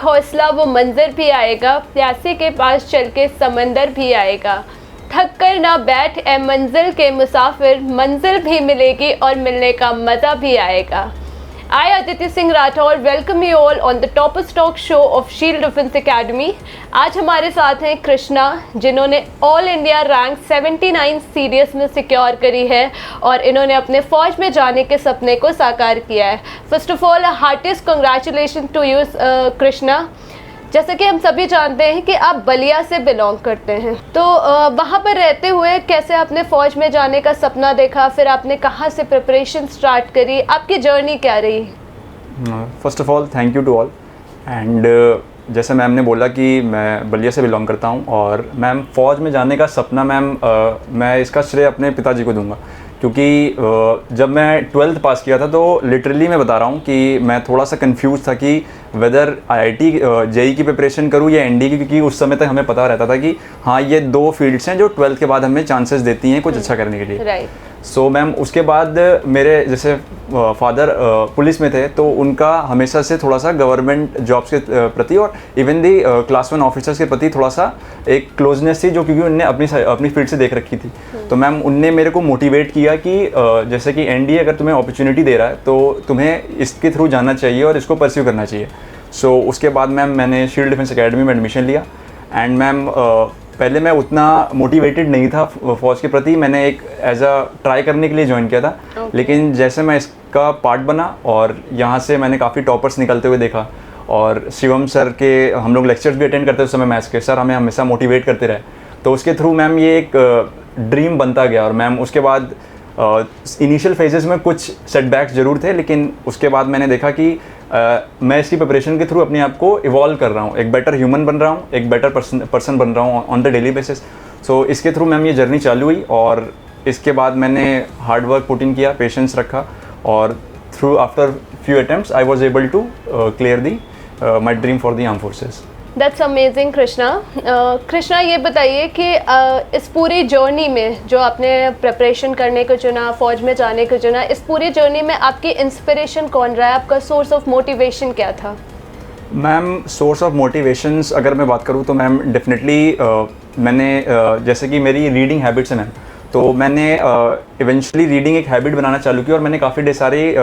हौसला वो मंजर भी आएगा, प्यासे के पास चल के समंदर भी आएगा। थक कर ना बैठ ए मंजिल के मुसाफिर, मंजिल भी मिलेगी और मिलने का मज़ा भी आएगा। I, Aditi Singh Rathod, welcome you all on the Toppers Talk show of Shield Defence Academy। आज हमारे साथ हैं कृष्णा, जिन्होंने ऑल इंडिया रैंक 79 सीडीएस में सिक्योर करी है और इन्होंने अपने फ़ौज में जाने के सपने को साकार किया है। First of all heartiest congratulation to you Krishna. जैसे कि हम सभी जानते हैं कि आप बलिया से बिलोंग करते हैं, तो वहाँ पर रहते हुए कैसे आपने फ़ौज में जाने का सपना देखा, फिर आपने कहाँ से प्रिपरेशन स्टार्ट करी, आपकी जर्नी क्या रही? First of all thank you to all. And जैसे मैम ने बोला कि मैं बलिया से बिलोंग करता हूँ और मैम फ़ौज में जाने का सपना मैम मैं इसका श्रेय अपने पिताजी को दूंगा, क्योंकि जब मैं 12th पास किया था तो लिटरली मैं बता रहा हूँ कि मैं थोड़ा सा कंफ्यूज था कि वेदर आईआईटी जेई की प्रिपरेशन करूँ या एनडी की, क्योंकि उस समय तक हमें पता रहता था कि हाँ ये दो फील्ड्स हैं जो 12th के बाद हमें चांसेस देती हैं कुछ अच्छा करने के लिए। राइट। सो मैम उसके बाद मेरे जैसे फादर पुलिस में थे, तो उनका हमेशा से थोड़ा सा गवर्नमेंट जॉब्स के प्रति और इवन दी क्लास 1 ऑफिसर्स के प्रति थोड़ा सा एक क्लोजनेस थी, जो क्योंकि उनने अपनी फील्ड से देख रखी थी। तो मैम उनने मेरे को मोटिवेट किया कि जैसे कि एनडीए अगर तुम्हें अपॉर्चुनिटी दे रहा है तो तुम्हें इसके थ्रू जाना चाहिए और इसको परस्यू करना चाहिए। सो उसके बाद मैम मैंने शील्ड डिफेंस एकेडमी में एडमिशन लिया। एंड मैम पहले मैं उतना मोटिवेटेड नहीं था फौज के प्रति, मैंने एक एज अ ट्राई करने के लिए ज्वाइन किया था। लेकिन जैसे मैं इसका पार्ट बना और यहाँ से मैंने काफ़ी टॉपर्स निकलते हुए देखा, और शिवम सर के हम लोग लेक्चर्स भी अटेंड करते उस समय मैथ्स के, सर हमें हमेशा मोटिवेट करते रहे, तो उसके थ्रू मैम ये एक ड्रीम बनता गया। और मैम उसके बाद इनिशियल फेजेस में कुछ सेटबैक्स ज़रूर थे, लेकिन उसके बाद मैंने देखा कि मैं इसकी प्रिपरेशन के थ्रू अपने आप को इवॉल्व कर रहा हूँ, एक बेटर ह्यूमन बन रहा हूँ, एक बेटर पर्सन बन रहा हूँ ऑन द डेली बेसिस। सो इसके थ्रू मैम ये जर्नी चालू हुई और इसके बाद मैंने हार्ड वर्क पुट इन किया, पेशेंस रखा, और through after few attempts I was able to clear the my dream for the arm forces. That's amazing Krishna. Krishna ये बताइए कि इस पूरी जर्नी में जो आपने प्रिपरेशन करने को चुना, फ़ौज में जाने को चुना, इस पूरी जर्नी में आपकी इंस्पिरेशन कौन रहा है, आपका सोर्स ऑफ मोटिवेशन क्या था? मैम सोर्स ऑफ मोटिवेशंस अगर मैं बात करूँ तो मैम डेफिनेटली मैंने जैसे कि मेरी रीडिंग हैबिट्स है मैम, तो मैंने इवेंचुअली रीडिंग एक हैबिट बनाना चालू की और मैंने काफ़ी ढेर सारे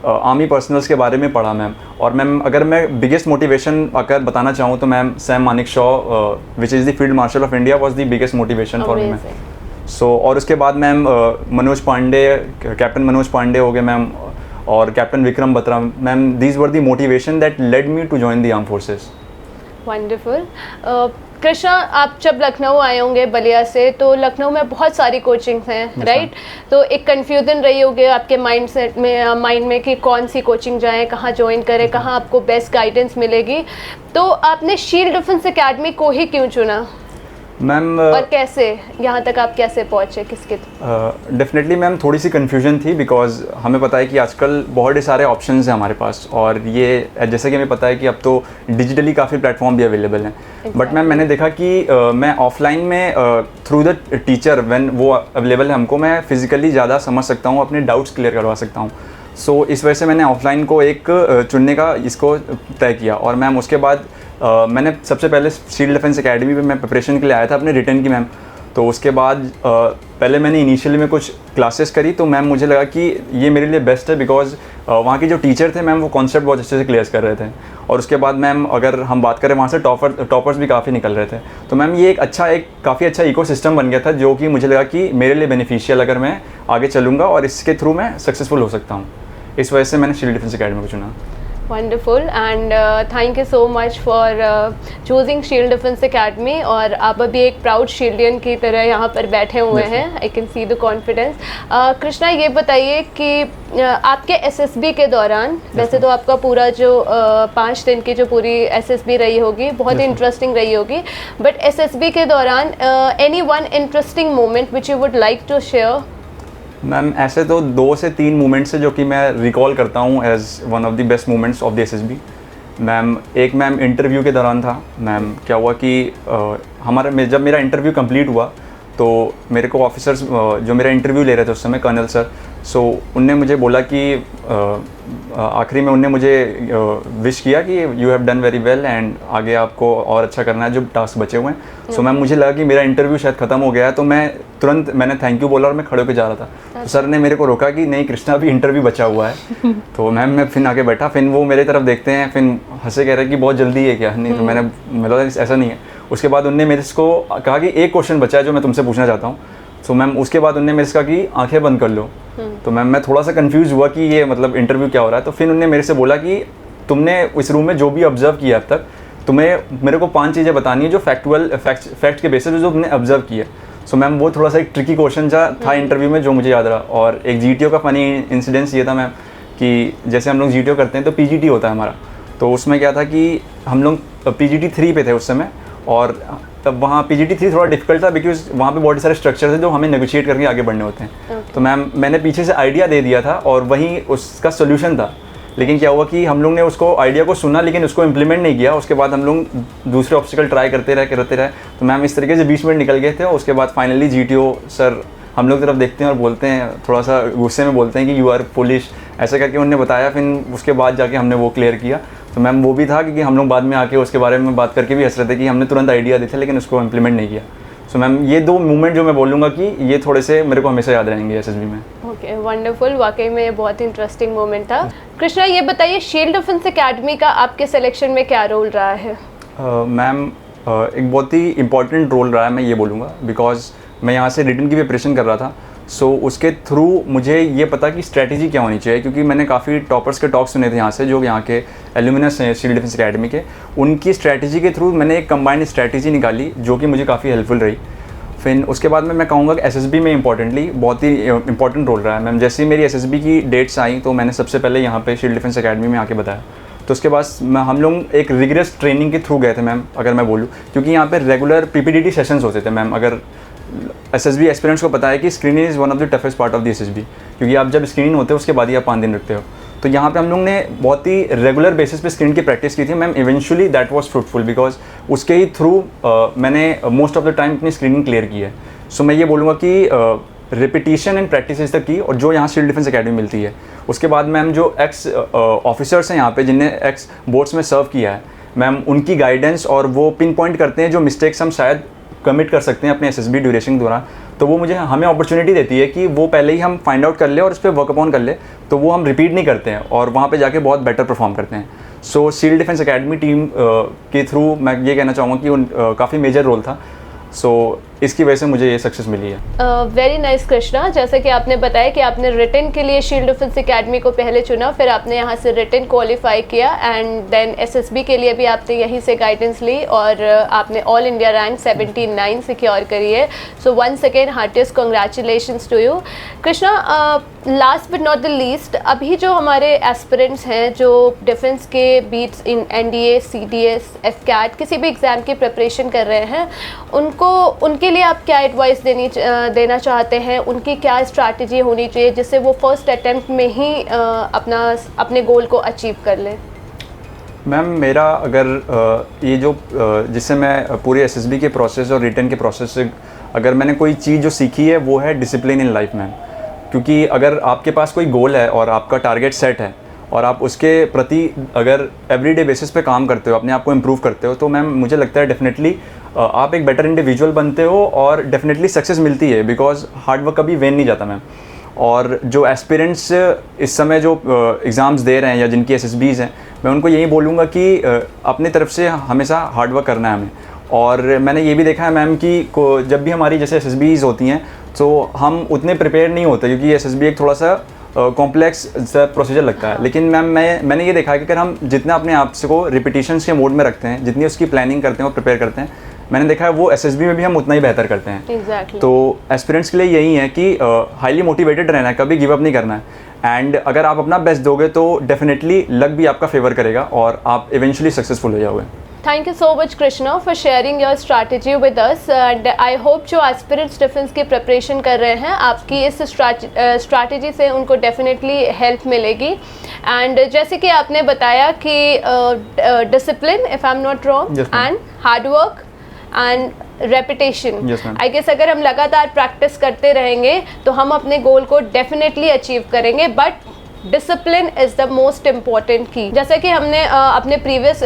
आर्मी पर्सनल्स के बारे में पढ़ा मैम। और मैम अगर मैं बिगेस्ट मोटिवेशन अगर बताना चाहूँ तो ma'am Sam Manekshaw which is the field marshal of India was the biggest motivation for me ma'am. So और उसके बाद मैम मनोज पांडे, कैप्टन मनोज पांडे हो गए मैम, और captain Vikram Batra ma'am, these were the motivation that led me to join the arm forces. Wonderful. Krishna, आप जब लखनऊ आए होंगे बलिया से, तो लखनऊ में बहुत सारी कोचिंग्स हैं, राइट? तो एक कन्फ्यूजन रही होगी आपके माइंड में कि कौन सी कोचिंग जाएं, कहाँ ज्वाइन करें, कहाँ आपको बेस्ट गाइडेंस मिलेगी। तो आपने शील्ड डिफेंस एकेडमी को ही क्यों चुना मैम? और कैसे यहाँ तक आप कैसे पहुँचे, किसके? डेफिनेटली मैम थोड़ी सी कन्फ्यूजन थी, बिकॉज हमें पता है कि आजकल बहुत सारे ऑप्शंस हैं हमारे पास, और ये जैसे कि हमें पता है कि अब तो डिजिटली काफ़ी प्लेटफॉर्म भी अवेलेबल हैं। बट मैम मैंने देखा कि मैं ऑफलाइन में थ्रू द टीचर व्हेन वो अवेलेबल है हमको, मैं फिजिकली ज़्यादा समझ सकता हूँ, अपने डाउट्स क्लियर करवा सकता हूँ। सो इस वजह से मैंने ऑफलाइन को एक चुनने का इसको तय किया। और मैम उसके बाद मैंने सबसे पहले शील्ड डिफेंस एकेडमी में मैं प्रिपरेशन के लिए आया था अपने रिटर्न की मैम। तो उसके बाद पहले मैंने इनिशियली में कुछ क्लासेस करी, तो मैम मुझे लगा कि ये मेरे लिए बेस्ट है, बिकॉज वहाँ के जो टीचर थे मैम वो कॉन्सेप्ट बहुत अच्छे से क्लियर कर रहे थे। और उसके बाद मैम अगर हम बात करें वहाँ से टॉपर्स भी काफ़ी निकल रहे थे। तो मैम ये एक काफ़ी अच्छा इकोसिस्टम बन गया था, जो कि मुझे लगा कि मेरे लिए बेनिफिशियल अगर मैं आगे चलूँगा और इसके थ्रू मैं सक्सेसफुल हो सकता हूँ। इस वजह से मैंने शील्ड डिफेंस एकेडमी को चुना। Wonderful, and thank you so much for choosing shield defence academy. और आप अभी एक प्राउड शील्डियन की तरह यहाँ पर बैठे हुए हैं, I can see the confidence. Krishna, ये बताइए कि आपके एसएसबी के दौरान, वैसे तो आपका पूरा जो 5 दिन की जो पूरी एसएसबी रही होगी बहुत ही इंटरेस्टिंग रही होगी, बट एसएसबी के दौरान any one interesting moment which you would like to share? Ma'am ऐसे तो 2 से 3 मोमेंट्स है जो कि मैं रिकॉल करता हूँ as one of the best moments of the SSB. Ma'am एक मैम इंटरव्यू के दौरान था। मैम क्या हुआ कि जब मेरा इंटरव्यू कंप्लीट हुआ तो मेरे को ऑफिसर्स जो मेरा इंटरव्यू ले रहे थे उस समय, कर्नल सर, सो उनने मुझे बोला कि आखिरी में उनने मुझे विश किया कि you have done very well and आगे आपको और अच्छा करना है, जो टास्क बचे हुए हैं। सो मैम मुझे लगा कि मेरा इंटरव्यू शायद ख़त्म हो गया है, तो मैं तुरंत मैंने थैंक यू बोला और मैं खड़े होकर जा रहा था। तो सर ने मेरे को रोका कि नहीं कृष्णा, अभी इंटरव्यू बचा हुआ है। तो मैम मैं फिर आके बैठा, फिर वो मेरे तरफ देखते हैं, फिर हंसे कह रहे हैं कि बहुत जल्दी है क्या? नहीं, तो मैंने बोला ऐसा नहीं है। उसके बाद उनने मेरे को कहा कि एक क्वेश्चन बचा है जो मैं तुमसे पूछना चाहता हूँ। सो मैम उसके बाद उनने मेरे से कहा कि आंखें बंद कर लो। तो मैम मैं थोड़ा सा कंफ्यूज हुआ कि ये मतलब इंटरव्यू क्या हो रहा है। तो फिर उन्होंने मेरे से बोला कि तुमने इस रूम में जो भी ऑब्जर्व किया अब तक, तुम्हें मेरे को 5 चीज़ें बतानी है जो फैक्ट के बेसिस पे जो तुमने ऑब्जर्व किया। सो मैम वो थोड़ा सा एक ट्रिकी क्वेश्चन था इंटरव्यू में जो मुझे याद रहा। और एक GTO का फ़नी इंसिडेंस ये था मैम कि जैसे हम लोग GTO करते हैं तो PGT होता है हमारा। तो उसमें क्या था कि हम लोग PGT 3 पे थे उस समय, और तब वहाँ PGT 3 थोड़ा डिफिकल्ट था बिकॉज वहाँ पे बहुत सारे स्ट्रक्चर थे जो हमें नेगोशिएट करके आगे बढ़ने होते हैं। तो मैम मैंने पीछे से आइडिया दे दिया था और वही उसका सोल्यूशन था। लेकिन क्या हुआ कि हम लोग ने उसको आइडिया को सुना लेकिन उसको इम्प्लीमेंट नहीं किया। उसके बाद हम लोग दूसरे ऑब्स्टिकल ट्राई करते रहे। तो मैम इस तरीके से 20 मिनट निकल गए थे। और उसके बाद फाइनली GTO सर हम लोग तरफ देखते हैं और बोलते हैं, थोड़ा सा गुस्से में बोलते हैं कि यू आर पुलिश, ऐसा करके उन्होंने बताया। फिर उसके बाद जाके हमने वो क्लियर किया। तो मैम वो भी था कि हम लोग बाद में आके उसके बारे में बात करके भी हंस रहे थे कि हमने तुरंत आइडिया दिए थे लेकिन उसको इम्प्लीमेंट नहीं किया। सो मैम ये 2 मोमेंट जो मैं बोलूँगा कि ये थोड़े से मेरे को हमेशा याद रहेंगे SSB में। Okay, wonderful. वाकई में बहुत इंटरेस्टिंग मोमेंट था। कृष्णा, ये बताइए शील्ड डिफेंस एकेडमी का आपके सिलेक्शन में क्या रोल रहा है? मैम एक बहुत ही इंपॉर्टेंट रोल रहा है, मैं ये बोलूँगा, बिकॉज मैं यहाँ से रिटन की प्रिपरेशन कर रहा था। सो उसके थ्रू मुझे ये पता कि स्ट्रैटेजी क्या होनी चाहिए, क्योंकि मैंने काफ़ी टॉपर्स के टॉक सुने थे यहाँ से, जो यहाँ के एल्यूमिनस हैं शील्ड डिफेंस एकेडमी के। उनकी स्ट्रैटेजी के थ्रू मैंने एक कंबाइंड स्ट्रैटेजी निकाली जो कि मुझे काफ़ी हेल्पफुल रही। फिर उसके बाद में मैं कहूँगा कि SSB में इंपॉर्टेंटली बहुत ही इंपॉर्टेंट रोल रहा है। मैम जैसे ही मेरी SSB की डेट्स आई तो मैंने सबसे पहले यहाँ पे शील्ड डिफेंस एकेडमी में आके बताया। तो उसके बाद हम लोग एक रिगरस ट्रेनिंग के थ्रू गए थे मैम, अगर मैं बोलूँ, क्योंकि यहाँ पे रेगुलर PPDT सेशंस होते थे मैम। अगर SSB एक्सपीरियंस को पता है कि screening is one of the toughest part of the SSB, क्योंकि आप जब स्क्रीनिंग होते हो उसके बाद ही आप 5 दिन रखते हो। तो यहाँ पे हम लोग ने बहुत ही रेगुलर बेसिस पे स्क्रीन की प्रैक्टिस की थी ma'am. Eventually that was fruitful because उसके ही थ्रू मैंने मोस्ट ऑफ द टाइम अपनी स्क्रीनिंग क्लियर की है। सो मैं ये बोलूँगा कि repetition and practice is the key, और जो यहाँ शील्ड डिफेंस एकेडमी मिलती है। उसके बाद मैम जो एक्स ऑफिसर्स हैं यहाँ पे जिनने एक्स बोर्ड्स में सर्व किया है मैम, उनकी गाइडेंस और वो पिन पॉइंट करते हैं जो मिस्टेक्स हम शायद कमिट कर सकते हैं अपने SSB ड्यूरेशन के दौरान। तो वो मुझे हमें अपॉर्चुनिटी देती है कि वो पहले ही हम फाइंड आउट कर ले और उस पर वर्क अपॉन कर ले, तो वो हम रिपीट नहीं करते हैं और वहाँ पे जाके बहुत बेटर परफॉर्म करते हैं। सो शील्ड डिफेंस एकेडमी टीम के थ्रू मैं ये कहना चाहूँगा कि उन काफ़ी मेजर रोल था। सो इसकी वजह से मुझे ये सक्सेस मिली है। वेरी नाइस कृष्णा, जैसे कि आपने बताया कि आपने रिटन के लिए शील्ड डिफेंस एकेडमी को पहले चुना, फिर आपने यहाँ से रिटन क्वालिफाई किया एंड देन SSB के लिए भी आपने यहीं से गाइडेंस ली और आपने ऑल इंडिया रैंक 79 सिक्योर करी है। So once again heartiest congratulations to you Krishna. Last but not the least, अभी जो हमारे एस्पिरेंट्स हैं जो डिफेंस के beats in NDA, CDS, FCAT किसी भी एग्ज़ाम की प्रिपरेशन कर रहे हैं, उनके लिए आप क्या एडवाइस देना चाहते हैं? उनकी क्या स्ट्रैटेजी होनी चाहिए जिससे वो फर्स्ट अटेम्प्ट में ही अपने गोल को अचीव कर लें? मैम मेरा अगर ये जो जिससे मैं पूरे SSB के प्रोसेस और रिटन के प्रोसेस से अगर मैंने कोई चीज़ जो सीखी है वो है डिसिप्लिन इन लाइफ मैम। क्योंकि अगर आपके पास कोई गोल है और आपका टारगेट सेट है और आप उसके प्रति अगर एवरीडे बेसिस पे काम करते हो, अपने आप को इम्प्रूव करते हो, तो मैम मुझे लगता है डेफिनेटली आप एक बेटर इंडिविजुअल बनते हो और डेफिनेटली सक्सेस मिलती है, बिकॉज हार्ड वर्क कभी वेन नहीं जाता मैम। और जो एस्पिरेंट्स इस समय जो एग्ज़ाम्स दे रहे हैं या जिनकी SSBs हैं, मैं उनको यही बोलूँगा कि अपनी तरफ से हमेशा हार्ड वर्क करना है हमें। और मैंने ये भी देखा है मैम कि जब भी हमारी जैसे SSBs होती हैं तो हम उतने प्रिपेयर नहीं होते, क्योंकि SSB एक थोड़ा सा कॉम्प्लेक्स प्रोसीजर लगता है। लेकिन मैम मैंने ये देखा है कि अगर हम जितना अपने आप से को रिपीटिशंस के मोड में रखते हैं, जितनी उसकी प्लानिंग करते हैं और प्रिपेयर करते हैं, मैंने देखा है वो SSB में भी हम उतना ही बेहतर करते हैं। Exactly. तो एस्पिरेंट्स के लिए यही है कि हाईली मोटिवेटेड रहना है, कभी गिव अप नहीं करना है। एंड अगर आप अपना बेस्ट दोगे तो डेफिनेटली लक भी आपका फेवर करेगा और आप इवेंचुअली सक्सेसफुल हो जाओगे। Thank you so much Krishna for sharing your strategy with us and I hope जो एस्पिरेंट्स डिफेंस की प्रिपरेशन कर रहे हैं आपकी इस स्ट्रैटेजी से उनको डेफिनेटली हेल्प मिलेगी। एंड जैसे कि आपने बताया कि discipline if I am not wrong and hard work and repetition, I guess अगर हम लगातार प्रैक्टिस करते रहेंगे तो हम अपने गोल को डेफिनेटली अचीव करेंगे। But discipline is the most important की। जैसा कि हमने अपने प्रीवियस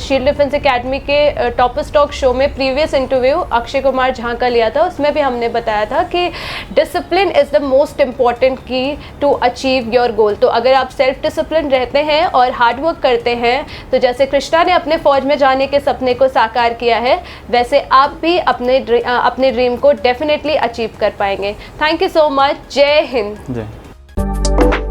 शील्ड डिफेंस एकेडमी के टॉपर स्टॉक शो में प्रीवियस इंटरव्यू अक्षय कुमार झा का लिया था, उसमें भी हमने बताया था कि discipline is the most important की टू अचीव योर गोल। तो अगर आप सेल्फ डिसिप्लिन रहते हैं और हार्ड वर्क करते हैं, तो जैसे कृष्णा ने अपने फौज में जाने के सपने को साकार किया है, वैसे आप भी अपने ड्रीम को डेफिनेटली अचीव कर पाएंगे। Thank you so much. जय हिंद। जय